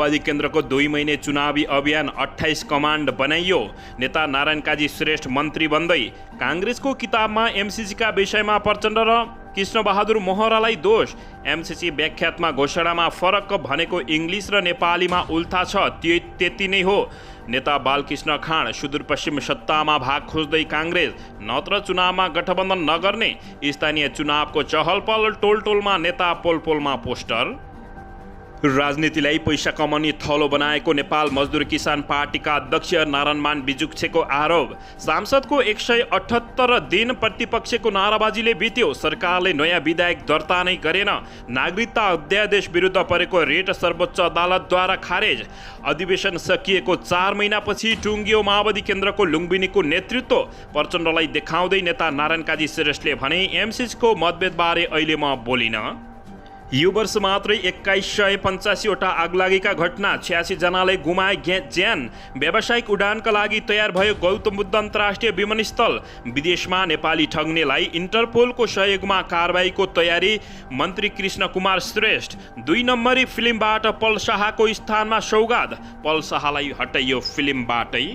माओवादी केन्द्रको 2 महिने चुनावी अभियान 28 कमान्ड बनाइयो। नेता नारायण काजी श्रेष्ठ मन्त्री बन्दै। काङ्ग्रेसको किताबमा एमसीसीका विषयमा प्रचण्ड र कृष्णबहादुर मोहरालाई दोष। एमसीसी व्याख्यात्मक घोषणामा फरक भनेको इङ्ग्लिस र नेपालीमा उल्था छ, त्यति नै हो। नेता बालकृष्ण खाँड। सुदूरपश्चिम सत्तामा भाग खोज्दै काङ्ग्रेस, नत्र चुनावमा गठबन्धन नगर्ने। स्थानीय चुनावको चहलपहल, टोलटोलमा नेता, पोलपोलमा पोस्टर। राजनीतिलाई पैसा कमाउने थलो बनाएको नेपाल मजदुर किसान पार्टीका अध्यक्ष नारायण मान बिजुक्छेको आरोप। सांसदको 178 दिन प्रतिपक्षको नाराबाजीले बित्यो। सरकारले नयाँ विधायक दर्ता नै गरेन। नागरिकता अध्यादेश विरुद्ध परेको रिट सर्वोच्च अदालतद्वारा खारेज। अधिवेशन सकिएको 4 महिनापछि टुङ्गियो माओवादी केन्द्रको लुम्बिनीको नेतृत्व। प्रचण्डलाई देखाउँदै नेता नारायण काजी श्रेष्ठले भने, एमसीसीको मतभेदबारे अहिले म बोलिन। यो वर्ष मात्रै 2185वटा आगलागीका घटना, 86 जनाले गुमाए ज्यान। व्यावसायिक उडानका लागि तयार भयो गौतम बुद्ध अन्तर्राष्ट्रिय विमानस्थल। विदेशमा नेपाली ठग्नेलाई इन्टरपोलको सहयोगमा कारबाहीको तयारी। मन्त्री कृष्ण कुमार श्रेष्ठ। 2 नम्बरी फिल्मबाट पल शाहको स्थानमा सौगात। पल शाहलाई हटाइयो फिल्मबाटै।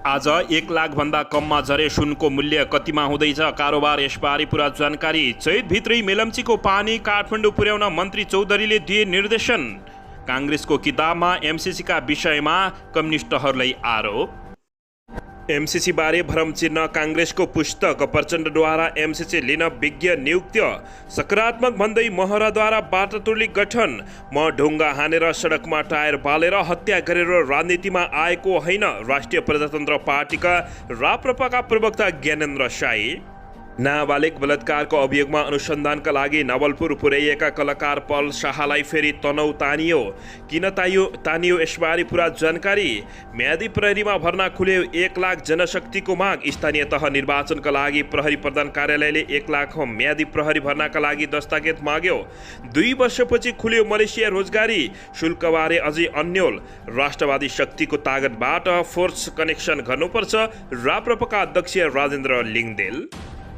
आज 1 लाखभन्दा कममा झरे सुनको मूल्य कतिमा हुँदैछ? कारोबार यसबारे पुरा जानकारी। चैतभित्रै मेलम्चीको पानी काठमाडौँ पुर्याउन मन्त्री चौधरीले दिए निर्देशन। काङ्ग्रेसको किताबमा एमसीसीका विषयमा कम्युनिस्टहरूलाई आरोप। एमसीसी बारे भ्रम चिन्ह काङ्ग्रेसको पुस्तक। प्रचण्डद्वारा एमसीसी लिन विज्ञ नियुक्त। सकारात्मक भन्दै महराद्वारा बाटातुर्ली गठन। म ढुङ्गा हानेर सडकमा टायर बालेर हत्या गरेर राजनीतिमा आएको होइन। राष्ट्रिय प्रजातन्त्र पार्टीका राप्रपाका प्रवक्ता ज्ञानेन्द्र साई। नाबालिग बलात्कारको अभियोगमा अनुसन्धानका लागि नवलपुर पुर्याइएका कलाकार पल शाहलाई फेरि तनहु तानियो। किन तानियो यसबारे पुरा जानकारी। म्यादी प्रहरीमा भर्ना खुल्यो। 1 लाख जनशक्तिको माग। स्थानीय तह निर्वाचनका लागि प्रहरी प्रधान कार्यालयले 1 लाख म्यादी प्रहरी भर्नाका लागि दस्तावेज माग्यो। 2 वर्षपछि खुल्यो मलेसिया रोजगारी। शुल्कबारे अझै अन्यल। राष्ट्रवादी शक्तिको तागतबाट फोर्स कनेक्सन गर्नुपर्छ। राप्रपाका अध्यक्ष राजेन्द्र लिङदेल।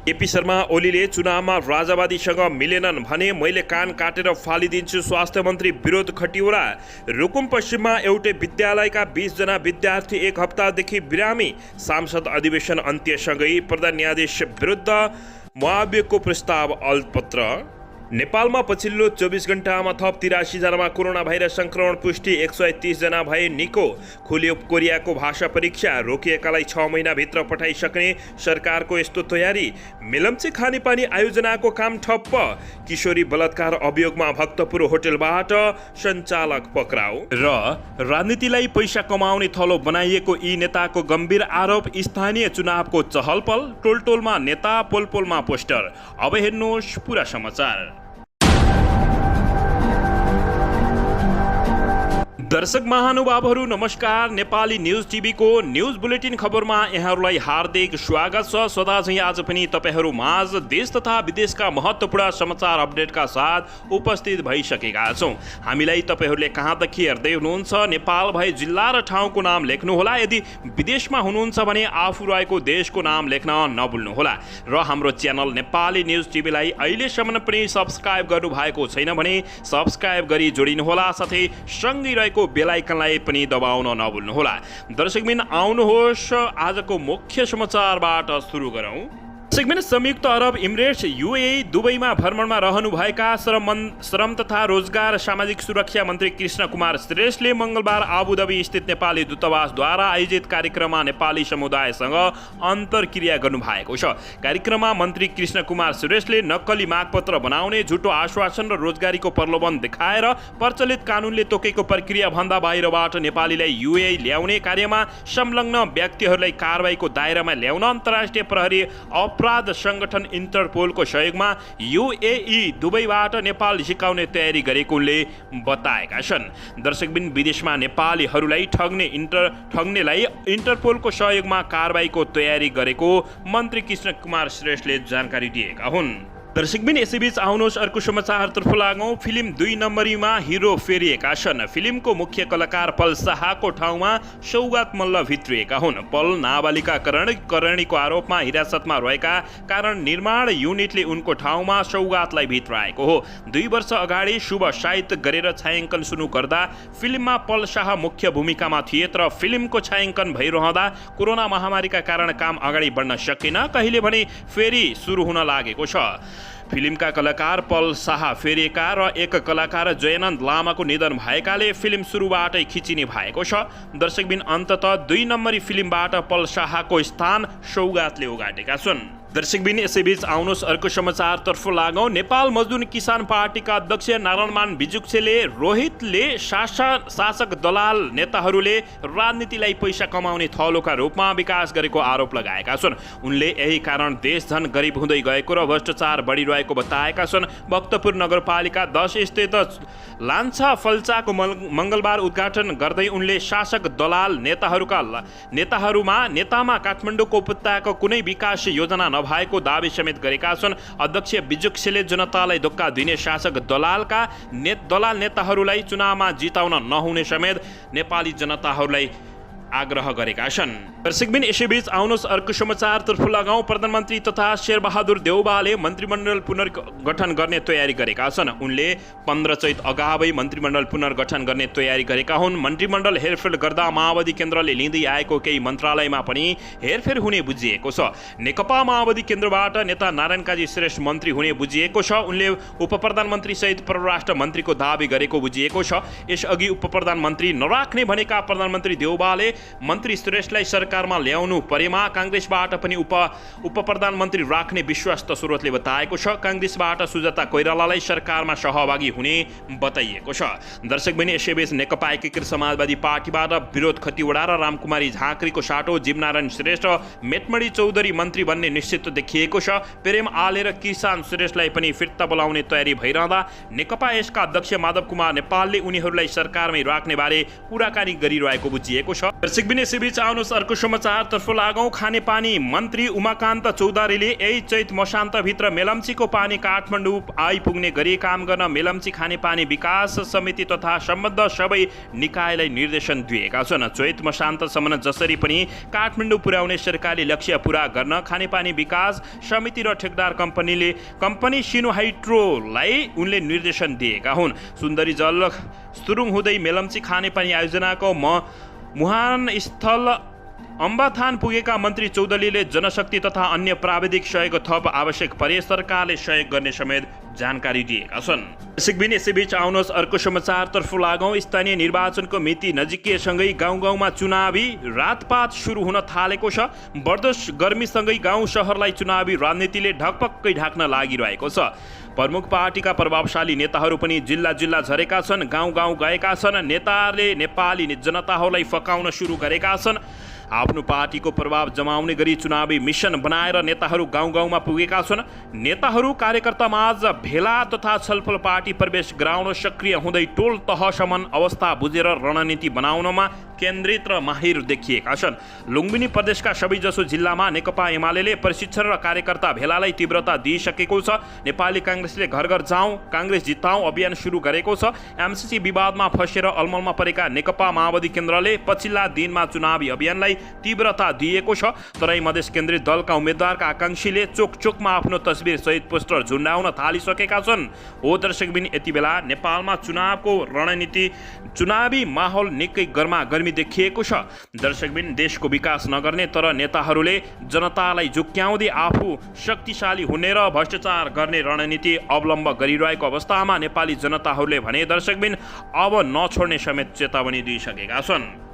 एपी शर्मा ओलीले चुनावमा राजावादीसँग मिलेनन् भने मैले कान काटेर फालिदिन्छु। स्वास्थ्य मन्त्री विरोध खटिवडा। रुकुम पश्चिममा एउटै विद्यालयका 20 जना विद्यार्थी 1 हप्तादेखि बिरामी। सांसद अधिवेशन अन्त्यसँगै प्रधान न्यायाधीश विरुद्ध महाभियोगको प्रस्ताव अल्पत्र। नेपालमा पछिल्लो 24 घण्टामा थप 83 जनामा कोरोना भाइरस संक्रमण पुष्टि। 130 जना भए निको। खुल्यो कोरियाको भाषा परीक्षा। रोकिएकालाई 6 महिनाभित्र पठाइसक्ने सरकारको यस्तो तयारी। मेलम्ची खानेपानी आयोजनाको काम ठप्प। किशोरी बलात्कार अभियोगमा भक्तपुर होटलबाट सञ्चालक पक्राउ। र राजनीतिलाई पैसा कमाउने थलो बनाइएको यी नेताको गम्भीर आरोप। स्थानीय चुनावको चहलपहल, टोलटोलमा नेता, पोलपोलमा पोस्टर। अब हेर्नुहोस् पुरा समाचार। दर्शक महानुभावहरू नमस्कार। नेपाली न्युज टिभीको न्युज बुलेटिन खबरमा यहाँहरूलाई हार्दिक स्वागत छ। सदाझै आज पनि तपाईँहरू माझ देश तथा विदेशका महत्त्वपूर्ण समाचार अपडेटका साथ उपस्थित भइसकेका छौँ। हामीलाई तपाईँहरूले कहाँदेखि हेर्दै हुनुहुन्छ नेपाल भए जिल्ला र ठाउँको नाम लेख्नुहोला। यदि विदेशमा हुनुहुन्छ भने आफू रहेको देशको नाम लेख्न नभुल्नुहोला। र हाम्रो च्यानल नेपाली न्युज टिभीलाई अहिलेसम्म पनि सब्सक्राइब गर्नुभएको छैन भने सब्सक्राइब गरी जोडिनुहोला। साथै सँगै रहेको बेल आइकनलाई पनि दबाउन नभुल्नुहोला। दर्शकबिन आउनुहोस् आजको मुख्य समाचारबाट सुरु गरौँ। संयुक्त अरब इमिरेट्स युएई दुबईमा भ्रमणमा रहनुभएका श्रम तथा रोजगार सामाजिक सुरक्षा मन्त्री कृष्ण कुमार श्रेष्ठले मङ्गलबार आबुधाबी स्थित नेपाली दूतावासद्वारा आयोजित कार्यक्रममा नेपाली समुदायसँग अन्तर्क्रिया गर्नुभएको छ। कार्यक्रममा मन्त्री कृष्ण कुमार श्रेष्ठले नक्कली मागपत्र बनाउने, झुटो आश्वासन र रोजगारीको प्रलोभन देखाएर प्रचलित कानुनले तोकेको प्रक्रियाभन्दा बाहिरबाट नेपालीलाई युएई ल्याउने कार्यमा संलग्न व्यक्तिहरूलाई कारबाहीको दायरामा ल्याउन अन्तर्राष्ट्रिय प्रहरी अपराध संगठन इन्टरपोलको सहयोगमा युएई दुबईबाट नेपाल झिकाउने तयारी गरेको उनले बताएका छन्। दर्शकबिन विदेशमा नेपालीहरूलाई ठग्नेलाई इन्टरपोलको सहयोगमा कारबाहीको तयारी गरेको मन्त्री कृष्ण कुमार श्रेष्ठले जानकारी दिएका हुन्। दर्शकबिन यसैबीच आउनुहोस् अर्को समाचारतर्फ लागौँ। फिल्म 2 नम्बरीमा हिरो फेरिएका छन्। फिल्मको मुख्य कलाकार पल शाहको ठाउँमा सौगात मल्ल भित्रिएका हुन्। पल नाबालिका करणीको आरोपमा हिरासतमा रहेका कारण निर्माण युनिटले उनको ठाउँमा सौगातलाई भित्राएको हो। 2 वर्ष अगाडि शुभ साहित्य गरेर छायाङ्कन सुरु गर्दा फिल्ममा पल शाह मुख्य भूमिकामा थिए, तर फिल्मको छायाङ्कन भइरहँदा कोरोना महामारीका कारण काम अगाडि बढ्न सकेन। कहिले भने फेरि सुरु हुन लागेको छ। फिल्मका कलाकार पल शाह फेरिएका र एक कलाकार जयनन्द लामाको निधन भएकाले फिल्म सुरुबाटै खिचिने भएको छ। दर्शकबिन अन्ततः 2 नम्बरी फिल्मबाट पल शाहको स्थान सौगातले ओगाटेका छन्। दर्शकबिन यसैबीच आउनुहोस् अर्को समाचारतर्फ लागौँ। नेपाल मजदुर किसान पार्टीका अध्यक्ष नारायणमान बिजुक्सेले रोहितले शासक दलाल नेताहरूले राजनीतिलाई पैसा कमाउने थलोका रूपमा विकास गरेको आरोप लगाएका छन्। उनले यही कारण देश झन गरिब हुँदै गएको र भ्रष्टाचार बढिरहेको बताएका छन्। भक्तपुर नगरपालिका 10 स्थित लान्छा फल्चाको मङ्गलबार उद्घाटन गर्दै उनले शासक दलाल नेतामा काठमाडौँको उपत्यकाको कुनै विकास योजना नभएको दावी समेत गरेका छन्। अध्यक्ष बिजुक्सेले जनतालाई धोका दिने शासक दलाल नेताहरूलाई चुनावमा जिताउन नहुने समेत नेपाली जनताहरूलाई आग्रह गरेका छन्। दर्शकबिन यसैबीच आउनुहोस् अर्को समाचारतर्फ लगाउँ। प्रधानमन्त्री तथा शेरबहादुर देउवाले मन्त्रीमण्डल पुनर्गठन गर्ने तयारी गरेका छन्। उनले 15 चैत अगावै मन्त्रीमण्डल पुनर्गठन गर्ने तयारी गरेका हुन्। मन्त्रीमण्डल हेरफेर गर्दा माओवादी केन्द्रले लिँदै आएको केही मन्त्रालयमा पनि हेरफेर हुने बुझिएको छ। नेकपा माओवादी केन्द्रबाट नेता नारायण काजी श्रेष्ठ मन्त्री हुने बुझिएको छ। उनले उपप्रधानमन्त्री सहित परराष्ट्र मन्त्रीको दावी गरेको बुझिएको छ। यसअघि उपप्रधानमन्त्री नराख्ने भनेका प्रधानमन्त्री देउवाले मन्त्री श्रेष्ठलाई सरकारमा ल्याउनु परेमा काङ्ग्रेसबाट पनि उपप्रधानमन्त्री राख्ने विश्वस्त स्रोतले बताएको छ। काङ्ग्रेसबाट सुजाता कोइरालालाई सरकारमा सहभागी हुने बताइएको छ। दर्शकबिन यसैबीच नेकपा एकीकृत समाजवादी पार्टीबाट विरोध खतिवडा र रामकुमारी झाँक्रीको साटो जीवनारायण श्रेष्ठ मेटमणी चौधरी मन्त्री बन्ने निश्चित देखिएको छ। प्रेम आले र किसान श्रेष्ठलाई पनि फिर्ता बोलाउने तयारी भइरहँदा नेकपा यसका अध्यक्ष माधव कुमार नेपालले उनीहरूलाई सरकारमै राख्ने बारे कुराकानी गरिरहेको बुझिएको छ। दर्शकबिन यसैबीच आउनुहोस् अर्को समाचारतर्फ लागौँ। खानेपानी मन्त्री उमाकान्त चौधरीले यही चैत मसान्तभित्र मेलम्चीको पानी काठमाडौँ आइपुग्ने गरी काम गर्न मेलम्ची खानेपानी विकास समिति तथा सम्बद्ध सबै निकायलाई निर्देशन दिएका छन्। चैत मसान्तसम्म जसरी पनि काठमाडौँ पुर्याउने सरकारले लक्ष्य पूरा गर्न खानेपानी विकास समिति र ठेकदार कम्पनी सिनोहाइड्रोलाई उनले निर्देशन दिएका हुन्। सुन्दरी जल सुरुङ हुँदै मेलम्ची खानेपानी आयोजनाको मुहान स्थल अम्बाथान पुगेका मन्त्री चौधरीले जनशक्ति तथा अन्य प्राविधिक सहयोग थप आवश्यक परे सरकारले सहयोग गर्ने समेत जानकारी दिएका छन्। दर्शकबिन यसैबीच आउनुहोस् अर्को समाचारतर्फ लागौँ। स्थानीय निर्वाचनको मिति नजिकैसँगै गाउँ-गाउँमा चुनावी रातपात सुरु हुन थालेको छ। बढ्दो गर्मीसँगै गाउँ सहरलाई चुनावी राजनीतिले ढकपक्कै ढाक्न लागिरहेको छ। प्रमुख पार्टीका प्रभावशाली नेताहरू पनि जिल्ला झरेका छन्, गाउँ गएका छन्। नेताले नेपाली जनताहरूलाई फकाउन सुरु गरेका छन्। आफ्नो पार्टीको प्रभाव जमाउने गरी चुनावी मिसन बनाएर नेताहरू गाउँमा पुगेका छन्। नेताहरू कार्यकर्तामाझ भेला तथा छलफल पार्टी प्रवेश गराउन सक्रिय हुँदै टोल तहसम्म अवस्था बुझेर रणनीति बनाउनमा केन्द्रित र माहिर देखिएका छन्। लुम्बिनी प्रदेशका सबैजसो जिल्लामा नेकपा एमाले प्रशिक्षण र कार्यकर्ता भेलालाई तीव्रता दिइसकेको छ। नेपाली काङ्ग्रेसले घर घर जाउँ काङ्ग्रेस जिताउँ अभियान सुरु गरेको छ। एमसीसी विवादमा फसेर अलमलमा परेका नेकपा माओवादी केन्द्रले पछिल्ला दिनमा चुनावी अभियानलाई तीव्रता दिएको छ। तराई मधेस केन्द्रित दलका उम्मेद्वारका आकाङ्क्षीले चोकचोकमा आफ्नो तस्बिर सहित पोस्टर झुन्डाउन थालिसकेका छन्। हो दर्शकबिन, यति बेला नेपालमा चुनावी माहौल निकै गर्मी देखिएको छ। दर्शकबिन, देशको विकास नगर्ने तर नेताहरूले जनतालाई झुक्क्याउँदै आफू शक्तिशाली हुने र भ्रष्टाचार गर्ने रणनीति अवलम्ब गरिरहेको अवस्थामा नेपाली जनताहरूले भने दर्शकबिन अब नछोड्ने समेत चेतावनी दिइसकेका छन्।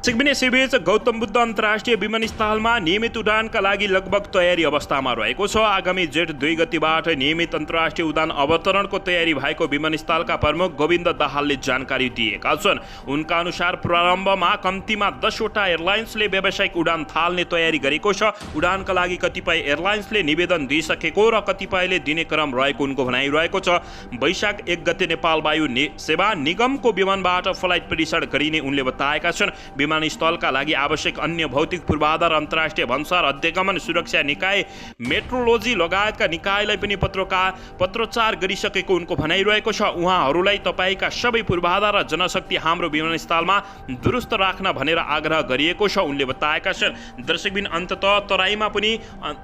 दर्शकबिन, यसैबीच गौतम बुद्ध अन्तर्राष्ट्रिय विमानस्थलमा नियमित उडानका लागि लगभग तयारी अवस्थामा रहेको छ। आगामी जेठ 2 गतिबाट नियमित अन्तर्राष्ट्रिय उडान अवतरणको तयारी भएको विमानस्थलका प्रमुख गोविन्द दाहालले जानकारी दिएका छन्। उनका अनुसार प्रारम्भमा कम्तीमा 10 वटा एयरलाइन्सले व्यावसायिक उडान थाल्ने तयारी गरेको छ। उडानका लागि कतिपय एयरलाइन्सले निवेदन दिइसकेको र कतिपयले दिने क्रम रहेको उनको भनाइरहेको छ। वैशाख 1 गते नेपाल वायु सेवा निगमको विमानबाट फ्लाइट परीक्षण गरिने उनले बताएका छन्। विमानस्थलका लागि आवश्यक अन्य भौतिक पूर्वाधार अन्तर्राष्ट्रिय भन्सार अध्यगमन सुरक्षा निकाय मेट्रोलोजी लगायतका निकायलाई पनि पत्रोच्चार गरिसकेको उनको भनाइरहेको छ। उहाँहरूलाई तपाईँका सबै पूर्वाधार र जनशक्ति हाम्रो विमानस्थलमा दुरुस्त राख्न भनेर आग्रह गरिएको छ उनले बताएका छन्। दर्शकबिन अन्ततः तराईमा पनि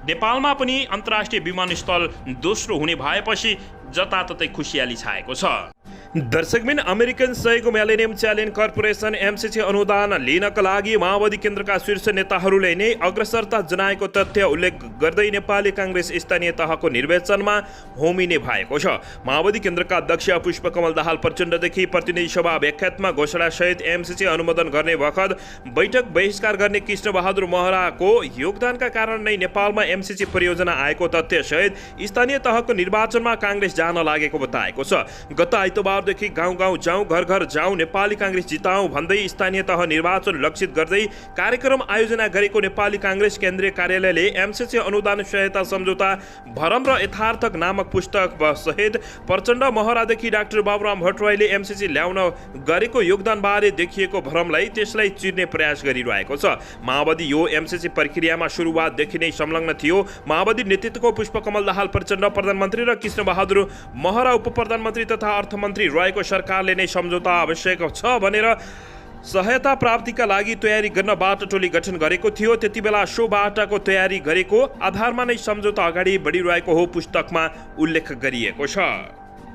नेपालमा पनि अन्तर्राष्ट्रिय विमानस्थल दोस्रो हुने भएपछि जताततै खुसियाली छाएको छ। दर्शकबिन अमेरिकन सहयोग मिलेनियम च्यालेन्ज कर्पोरेसन एमसीसी अनुदान लिनका लागि माओवादी केन्द्रका शीर्ष नेताहरूले नै अग्रसरता जनाएको तथ्य उल्लेख गर्दै नेपाली काङ्ग्रेस स्थानीय तहको निर्वाचनमा होमिने भएको छ। माओवादी केन्द्रका अध्यक्ष पुष्पकमल दाहाल प्रचण्डदेखि प्रतिनिधि सभा व्याख्यात्मक घोषणासहित एमसीसी अनुमोदन गर्ने बखत बैठक बहिष्कार गर्ने कृष्णबहादुर महराको योगदानका कारण नै नेपालमा एमसीसी परियोजना आएको तथ्यसहित स्थानीय तहको निर्वाचनमा काङ्ग्रेस जान लागेको बताएको छ। गत आइतबारदेखि गाउँ गाउँ जाउँ घर घर जाउँ नेपाली काङ्ग्रेस जिताउँ भन्दै स्थानीय तह निर्वाचन लक्षित गर्दै कार्यक्रम आयोजना गरेको नेपाली काङ्ग्रेस केन्द्रीय कार्यालयले एमसीसी अनुदान सहायता सम्झौता भरम र यथार्थक नामक पुस्तक सहित प्रचण्ड महरादेखि डाक्टर बाबुराम भट्टराईले एमसीसी ल्याउन गरेको योगदानबारे देखिएको भ्रमलाई त्यसलाई चिर्ने प्रयास गरिरहेको छ। माओवादी यो एमसीसी प्रक्रियामा सुरुवातदेखि नै संलग्न थियो। माओवादी नेतृत्वको पुष्पकमल दाहाल प्रचण्ड प्रधानमन्त्री र कृष्णबहादुर महरा उप प्रधानमन्त्री तथा अर्थमन्त्री रहेको सरकारले नै सम्झौता आवश्यक छ भनेर सहायता प्राप्तिका लागि तयारी गर्न बाटोटोली गठन गरेको थियो। त्यति बेला सो बाटाको तयारी गरेको आधारमा नै सम्झौता अगाडि बढिरहेको हो पुस्तकमा उल्लेख गरिएको छ।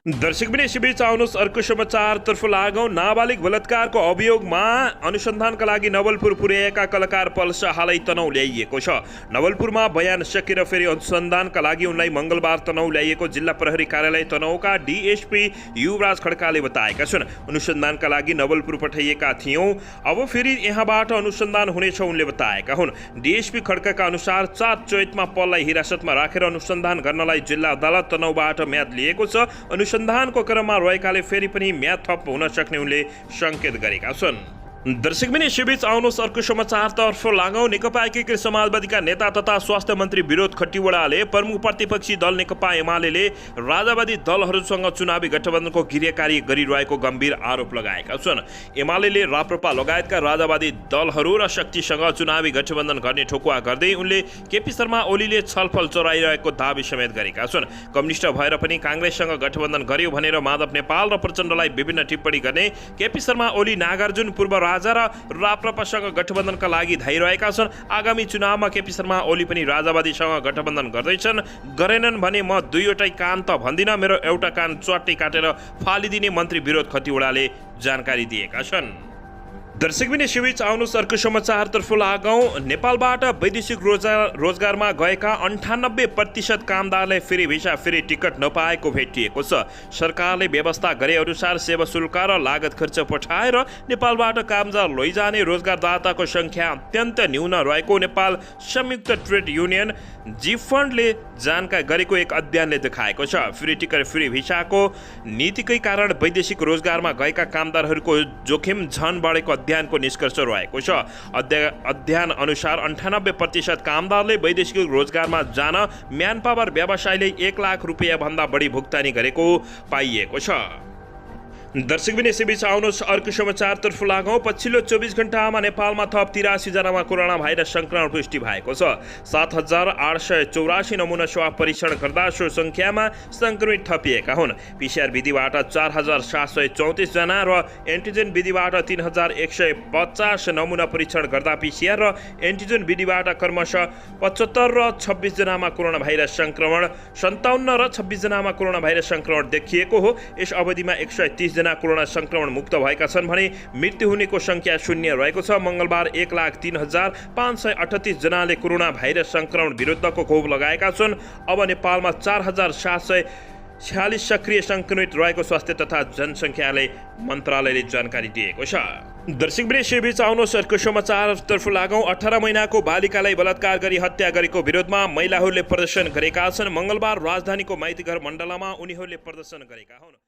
दर्शकबिन यसैबीच आउनुहोस् अर्को समाचारतर्फ लागौँ। नाबालिग बलात्कारको अभियोगमा अनुसन्धानका लागि नवलपुर पुर्याएका कलाकार पल्स हालै तनहु ल्याइएको छ। नवलपुरमा बयान सकेर फेरि अनुसन्धानका लागि उनलाई मङ्गलबार तनहु ल्याइएको जिल्ला प्रहरी कार्यालय तनहुका डीएसपी युवराज खड्काले बताएका छन्। अनुसन्धानका लागि नवलपुर पठाइएका थियौँ, अब फेरि यहाँबाट अनुसन्धान हुनेछ उनले बताएका हुन्। डीएसपी खड्काका अनुसार 4 चैतमा पललाई हिरासतमा राखेर अनुसन्धान गर्नलाई जिल्ला अदालत तनहुबाट म्याद लिएको छ। अनुसन्धानको क्रममा रहेकाले फेरि पनि म्याद थप हुन सक्ने उनले सङ्केत गरेका छन्। दर्शकबिन यसैबीच आउनुहोस् अर्को समाचारतर्फ लागौँ। नेकपा एकीकृत समाजवादीका नेता तथा स्वास्थ्य मन्त्री विनोद खट्टीवडाले प्रमुख प्रतिपक्षी दल नेकपा एमाले राजावादी दलहरूसँग चुनावी गठबन्धनको गृहकार्य गरिरहेको गम्भीर आरोप लगाएका छन्। एमाले राप्रपा लगायतका राजावादी दलहरू र शक्तिसँग चुनावी गठबन्धन गर्ने ठोकुवा गर्दै उनले केपी शर्मा ओलीले छलफल चलाइरहेको दावी समेत गरेका छन्। कम्युनिस्ट भएर पनि काङ्ग्रेससँग गठबन्धन गर्यो भनेर माधव नेपाल र प्रचण्डलाई विभिन्न टिप्पणी गर्ने केपी शर्मा ओली नागार्जुन पूर्व राजा र राप्रपासँग गठबन्धनका लागि धाइरहेका छन्। आगामी चुनावमा केपी शर्मा ओली पनि राजावादीसँग गठबन्धन गर्दैछन्। गरेनन् भने म दुईवटै कान त भन्दिनँ, मेरो एउटा कान च्वाट्टै काटेर फालिदिने मन्त्री विनोद खट्टीवडाले जानकारी दिएका छन्। दर्शकबिन यसैबीच आउनुहोस् अर्को समाचारतर्फ लागौँ। नेपालबाट वैदेशिक रोजगारमा गएका 98% कामदारले फेरि भिसा फेरि टिकट नपाएको भेटिएको छ। सरकारले व्यवस्था गरे अनुसार सेवा शुल्क र लागत खर्च पठाएर नेपालबाट कामदार लैजाने रोजगारदाताको सङ्ख्या अत्यन्त न्यून रहेको नेपाल संयुक्त ट्रेड युनियन जिफन्डले जानकारी गरेको एक अध्ययनले देखाएको छ। फ्री टिकट फ्री भिसाको नीतिकै कारण वैदेशिक रोजगारमा गएका कामदारहरूको जोखिम झन बढेको अध्ययनको निष्कर्ष रहेको छ। अध्ययन अनुसार 98% कामदारले वैदेशिक रोजगारमा जान म्यान पावर व्यवसायले 1 लाख रुपियाँ भन्दा बढी भुक्तानी गरेको पाइएको छ। दर्शकबिन यसैबीच आउनुहोस् अर्को समाचारतर्फ लागौँ। पछिल्लो 24 घण्टामा नेपालमा थप 83 जनामा कोरोना भाइरस संक्रमण पुष्टि भएको छ। 7884 नमुना स्वाब परीक्षण गर्दा सो सङ्ख्यामा संक्रमित थपिएका हुन्। पीसीआर विधिबाट 4734 जना र एन्टिजेन विधिबाट 3150 नमुना परीक्षण गर्दा पीसीआर र एन्टिजेन विधिबाट क्रमशः 75 र 26 जनामा कोरोना भाइरस संक्रमण, 57 र 26 जनामा कोरोना भाइरस संक्रमण देखिएको हो। यस अवधिमा 130 जना कोरोना संक्रमण मुक्त भएका छन् भने मृत्यु हुनेको संख्या 0 रहेको छ। मङ्गलबार 1,03,538 जनाले कोरोना भाइरस संक्रमण विरुद्धको खोप लगाएका छन्। अब नेपालमा 4,746 सक्रिय संक्रमित रहेको स्वास्थ्य तथा जनसङ्ख्याले मन्त्रालयले जानकारी दिएको छ। दर्शकबिन यसैबीच आउनुहोस् अर्को समाचारतर्फ लागौँ। 18 महिनाको बालिकालाई बलात्कार गरी हत्या गरेको विरोधमा महिलाहरूले प्रदर्शन गरेका छन्। मङ्गलबार राजधानीको माइतीघर मण्डलमा उनीहरूले प्रदर्शन गरेका हुन्।